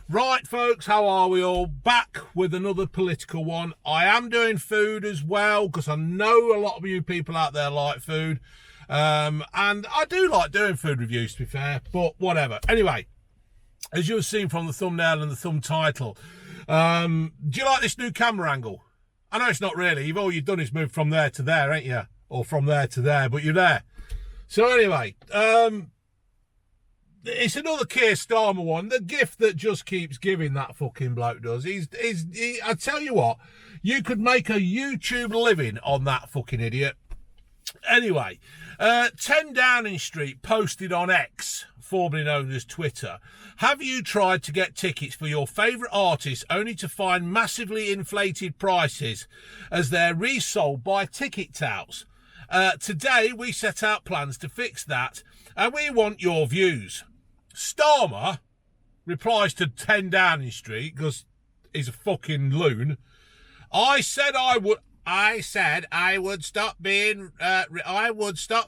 Right, folks, how are we all? Back with another political one. I am doing food as well because I know a lot of you people out there like food. And I do like doing food reviews, to be fair, but whatever. Anyway, as you've seen from the thumbnail and the thumb title, do you like this new camera angle? I know it's not really. All you've done is move from there to there, ain't you? Or from there to there, but you're there. So anyway, it's another Keir Starmer one. The gift that just keeps giving, that fucking bloke does. I tell you what, you could make a YouTube living on that fucking idiot. Anyway, 10 Downing Street posted on X, formerly known as Twitter. Have you tried to get tickets for your favourite artists only to find massively inflated prices as they're resold by ticket touts? Today we set out plans to fix that and we want your views. Starmer replies to 10 Downing Street because he's a fucking loon. I said I would stop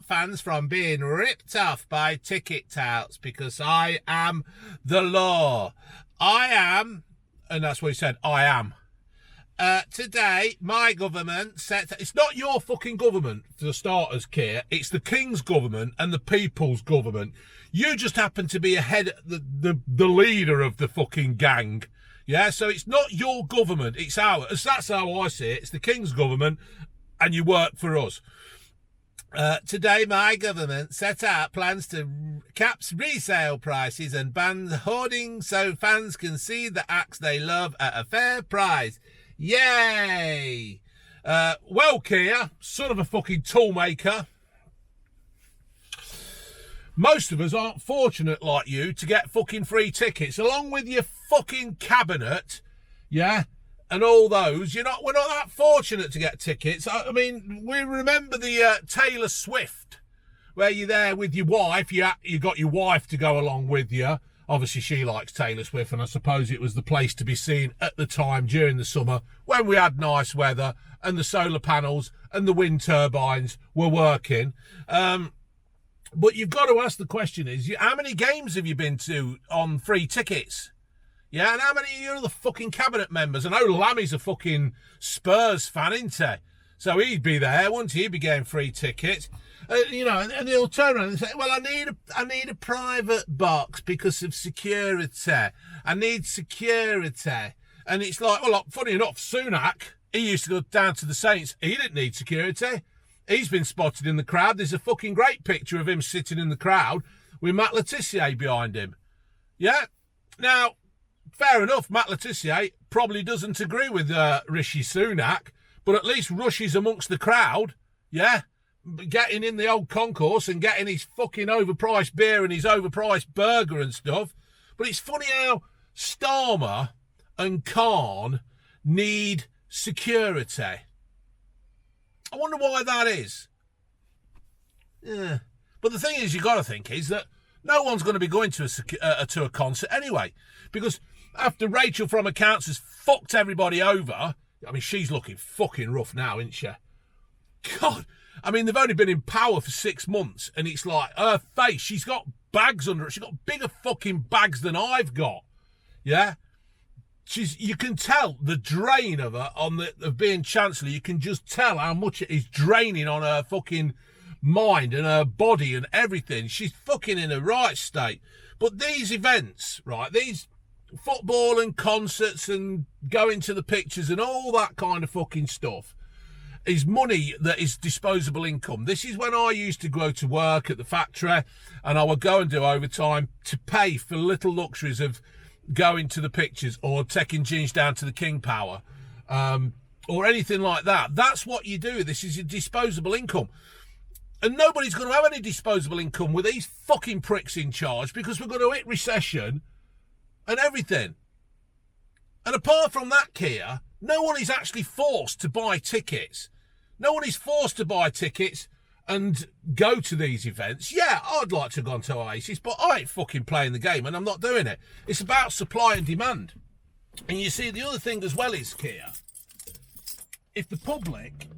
fans from being ripped off by ticket touts because I am the law. And that's what he said, I am. Today, my government it's not your fucking government, for starters, Keir. It's the King's government and the people's government. You just happen to be the leader of the fucking gang. Yeah, so it's not your government, it's ours. That's how I see it. It's the King's government and you work for us. Today, my government set out plans to cap resale prices and ban hoarding so fans can see the acts they love at a fair price. Yay! Well, Keir, son of a fucking toolmaker, most of us aren't fortunate like you to get fucking free tickets, along with your fucking cabinet, yeah, and all those. We're not that fortunate to get tickets. I mean, we remember the Taylor Swift, where you're there with your wife. You got your wife to go along with you. Obviously, she likes Taylor Swift, and I suppose it was the place to be seen at the time during the summer when we had nice weather and the solar panels and the wind turbines were working. But you've got to ask the question is, how many games have you been to on free tickets? Yeah, and how many of you are the fucking cabinet members? I know Lammy's a fucking Spurs fan, isn't he? So he'd be there, wouldn't he? He'd be getting free tickets. And they'll turn around and say, well, I need a private box because of security. I need security. And it's like, well, funny enough, Sunak, he used to go down to the Saints. He didn't need security. He's been spotted in the crowd. There's a fucking great picture of him sitting in the crowd with Matt Le Tissier behind him. Yeah? Now, fair enough, Matt Le Tissier probably doesn't agree with Rishi Sunak, but at least rushes amongst the crowd, yeah? Getting in the old concourse and getting his fucking overpriced beer and his overpriced burger and stuff. But it's funny how Starmer and Khan need security. I wonder why that is. Yeah. But the thing is, you got to think is that no one's going to be going to a concert anyway, because after Rachel from Accounts has fucked everybody over, I mean, she's looking fucking rough now, isn't she? God, I mean, they've only been in power for 6 months, and it's like her face. She's got bags under her. She's got bigger fucking bags than I've got. Yeah. You can tell the drain of her of being Chancellor. You can just tell how much it is draining on her fucking mind and her body and everything. She's fucking in a right state. But these events, right, these football and concerts and going to the pictures and all that kind of fucking stuff is money that is disposable income. This is when I used to go to work at the factory and I would go and do overtime to pay for little luxuries of going to the pictures or taking jeans down to the King Power or anything like that. That's what you do. This is your disposable income. And nobody's going to have any disposable income with these fucking pricks in charge because we're going to hit recession and everything. And apart from that, Keir, no one is actually forced to buy tickets. No one is forced to buy tickets and go to these events. Yeah, I'd like to have gone to Oasis, but I ain't fucking playing the game and I'm not doing it. It's about supply and demand. And you see, the other thing as well is, Keir, if the public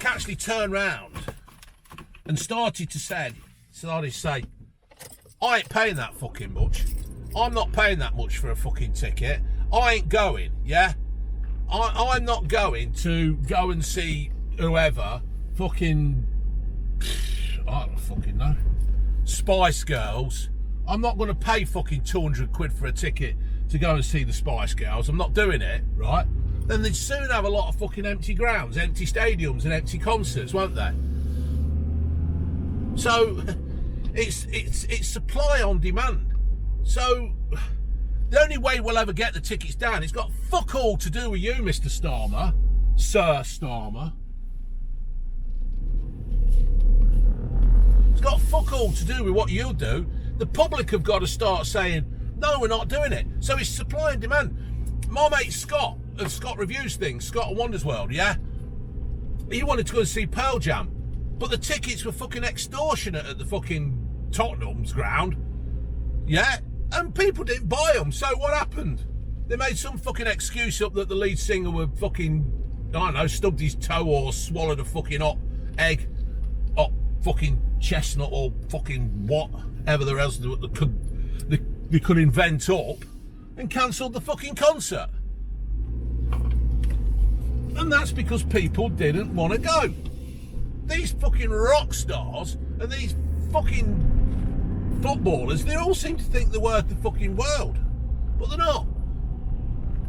actually turned round and started to say, I ain't paying that fucking much, I'm not paying that much for a fucking ticket. I ain't going, yeah? I'm not going to go and see whoever fucking, I don't fucking know, Spice Girls. I'm not going to pay fucking 200 quid for a ticket to go and see the Spice Girls. I'm not doing it, right? Then they'd soon have a lot of fucking empty grounds, empty stadiums and empty concerts, won't they? So it's supply on demand. So the only way we'll ever get the tickets down, it's got fuck all to do with you, Mr. Starmer, Sir Starmer. It's got fuck all to do with what you'll do. The public have got to start saying, no, we're not doing it. So it's supply and demand. My mate Scott of Scott Reviews things, Scott of Wonders World, yeah? He wanted to go and see Pearl Jam, but the tickets were fucking extortionate at the fucking Tottenham's ground, yeah? And people didn't buy them, so what happened? They made some fucking excuse up that the lead singer would fucking, I don't know, stubbed his toe or swallowed a fucking hot egg, hot fucking chestnut or fucking whatever the else they could invent up, and cancelled the fucking concert. And that's because people didn't want to go. These fucking rock stars and these fucking footballers, they all seem to think they're worth the fucking world, but they're not.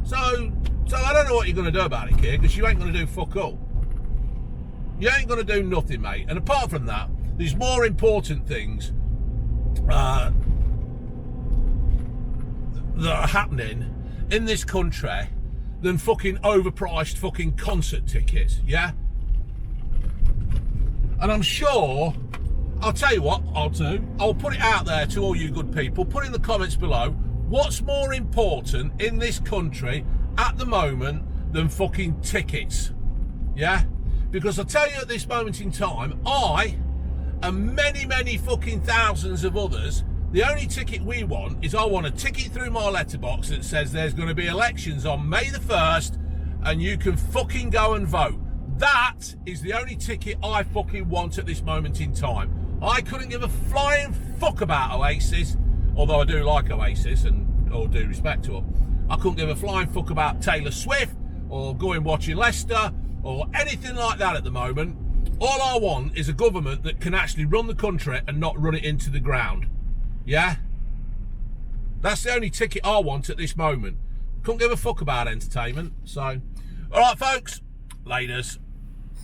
So I don't know what you're going to do about it, kid, because you ain't going to do fuck all. You ain't going to do nothing, mate. And apart from that, there's more important things that are happening in this country than fucking overpriced fucking concert tickets, yeah? And I'm sure, I'll tell you what I'll do. I'll put it out there to all you good people. Put in the comments below, what's more important in this country at the moment than fucking tickets, yeah? Because I'll tell you at this moment in time, I and many, many fucking thousands of others, the only ticket we want is I want a ticket through my letterbox that says there's going to be elections on May the 1st and you can fucking go and vote. That is the only ticket I fucking want at this moment in time. I couldn't give a flying fuck about Oasis, although I do like Oasis and all due respect to them. I couldn't give a flying fuck about Taylor Swift or going watching Leicester or anything like that at the moment. All I want is a government that can actually run the country and not run it into the ground. Yeah? That's the only ticket I want at this moment. Couldn't give a fuck about entertainment. So, alright folks, laters.